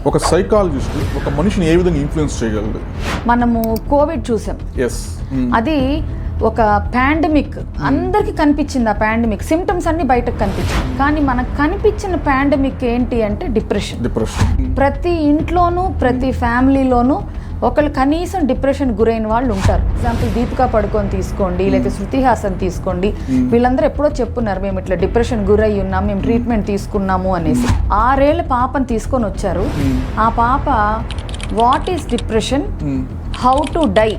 ఒక సైకాలజిస్ట్ ఒక మనిషిని ఏ విధంగా ఇన్ఫ్లుయెన్స్ చేయగలడు? మనము కోవిడ్ చూసాం. ఎస్. అది ఒక పాండమిక్, అందరికి కనిపించింది. ఆ పాండమిక్ సిమ్టమ్స్ అన్ని బయటకు కనిపించింది. కానీ మనకు కనిపించిన పాండమిక్ ఏంటి అంటే డిప్రెషన్. ప్రతి ఇంట్లోనూ ప్రతి ఫ్యామిలీలోనూ ఒకళ్ళు కనీసం డిప్రెషన్ గురైన వాళ్ళు ఉంటారు. ఎగ్జాంపుల్ దీపికా పడుకొని తీసుకోండి, లేకపోతే శృతి హాసన్ తీసుకోండి. వీళ్ళందరూ ఎప్పుడో చెప్పున్నారు, మేము ఇట్లా డిప్రెషన్ గురై ఉన్నాం, మేము ట్రీట్మెంట్ తీసుకున్నాము అనేసి. 6 ఏళ్ల పాపను తీసుకొని వచ్చారు. ఆ పాప what is depression, how to die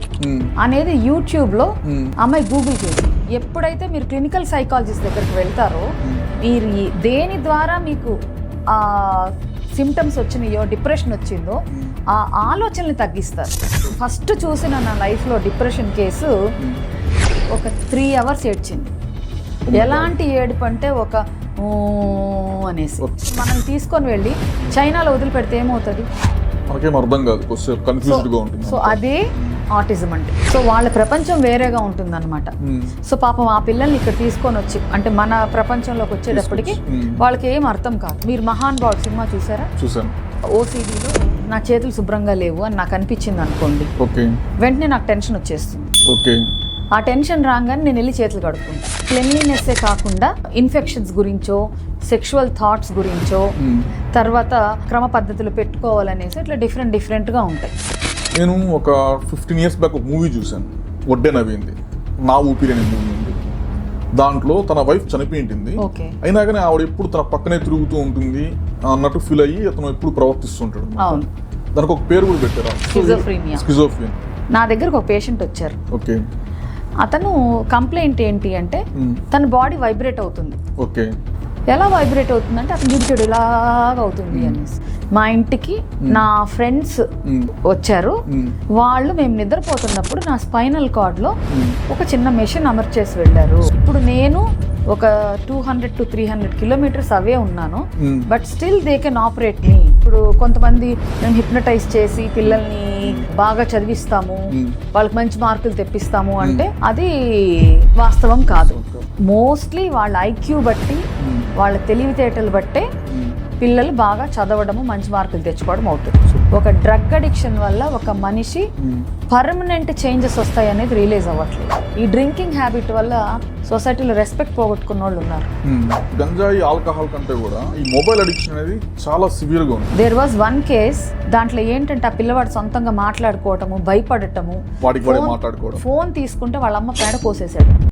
అనేది యూట్యూబ్లో అమ్మాయి గూగుల్ చేసి, ఎప్పుడైతే మీరు క్లినికల్ సైకాలజిస్ట్ దగ్గరికి వెళ్తారో, మీరు దేని ద్వారా మీకు సిమ్టమ్స్ వచ్చినాయో, డిప్రెషన్ వచ్చిందో, ఆ ఆలోచనని తగ్గిస్తారు. ఫస్ట్ చూసిన నా లైఫ్లో డిప్రెషన్ కేసు ఒక 3 hours ఏడ్చింది. ఎలాంటి ఏడుపు అంటే ఒక అనేసి. మనం తీసుకొని వెళ్ళి చైనాలో వదిలిపెడితే ఏమవుతుంది? అర్థం కాదు. సో అదే ఆటిజం అంటే. సో వాళ్ళ ప్రపంచం వేరేగా ఉంటుందన్నమాట. సో పాపం ఆ పిల్లల్ని ఇక్కడ తీసుకొని వచ్చి, అంటే మన ప్రపంచంలోకి వచ్చేటప్పటికి వాళ్ళకి ఏం అర్థం కాదు. మీరు మహాన్ బాడ్ సినిమా చూసారా? చూసాను. ఓసిడీలో నా చేతులు శుభ్రంగా లేవు అని నాకు అనిపించింది అనుకోండి, వెంటనే నాకు టెన్షన్ వచ్చేస్తుంది. ఆ టెన్షన్ రాగానే నేను వెళ్ళి చేతులు కడుక్కుంటాను. క్లెన్లీనెస్సే కాకుండా ఇన్ఫెక్షన్స్ గురించో, సెక్షువల్ థాట్స్ గురించో, తర్వాత క్రమ పద్ధతులు పెట్టుకోవాలనేసి ఇట్లా డిఫరెంట్గా ఉంటాయి. నేను ఒక 15 years బ్యాక్ ఒక మూవీ చూశాను, ఒడ్డే నవ్వింది, నా ఊపిరి అనే మూవీ ఉంది. దాంట్లో తన వైఫ్ చనిపోయి ఉంటుంది, అయినా కానీ ఆవిడ ఎప్పుడు తన పక్కనే తిరుగుతూ ఉంటుంది అన్నట్టు ఫీల్ అయ్యి అతను ఎప్పుడు ప్రవర్తిస్తుంటాడు. దానికి ఒక పేరు కూడా పెట్టారు, స్కిజోఫ్రెనియా. నా దగ్గరకు ఒక పేషెంట్ వచ్చారు. అతను కంప్లైంట్ ఏంటి అంటే తన బాడీ వైబ్రేట్ అవుతుంది. ఎలా వైబ్రేట్ అవుతుందంటే అతను చూపించాడు ఇలాగ అవుతుంది అనేసి. మా ఇంటికి నా ఫ్రెండ్స్ వచ్చారు. వాళ్ళు మేము నిద్రపోతున్నప్పుడు నా స్పైనల్ కార్డ్లో ఒక చిన్న మెషిన్ అమర్చేసి వెళ్ళారు. ఇప్పుడు నేను ఒక 200 to 300 kilometers అవే ఉన్నాను, but still they can operate me. ఇప్పుడు కొంతమంది మేము హిప్నటైజ్ చేసి పిల్లల్ని బాగా చదివిస్తాము, వాళ్ళకి మంచి మార్కులు తెప్పిస్తాము అంటే అది వాస్తవం కాదు. మోస్ట్లీ వాళ్ళ ఐక్యూ బట్టి, వాళ్ళ తెలివితేటలు బట్టే పిల్లలు బాగా చదవడము, మంచి మార్కులు తెచ్చుకోవడం అవుతుంది. ఒక డ్రగ్ అడిక్షన్ వల్ల ఒక మనిషి పర్మనెంట్ చేంజెస్ వస్తాయి అనేది రియలైజ్ అవ్వట్లేదు. ఈ డ్రింకింగ్ హ్యాబిట్ వల్ల సొసైటీలో రెస్పెక్ట్ పోగొట్టుకున్న వాళ్ళు ఉన్నారు. గంజాయి, ఆల్కహాల్ కంటే కూడా ఈ మొబైల్ అడిక్షన్ అనేది చాలా సివియర్ గా ఉంది. దేర్ వాజ్ వన్ కేస్, దాంట్లో ఏంటంటే ఆ పిల్లవాడు సొంతంగా మాట్లాడుకోవటము, భయపడటము, ఫోన్ తీసుకుంటే వాళ్ళ అమ్మ పేడ పోసేసాడు.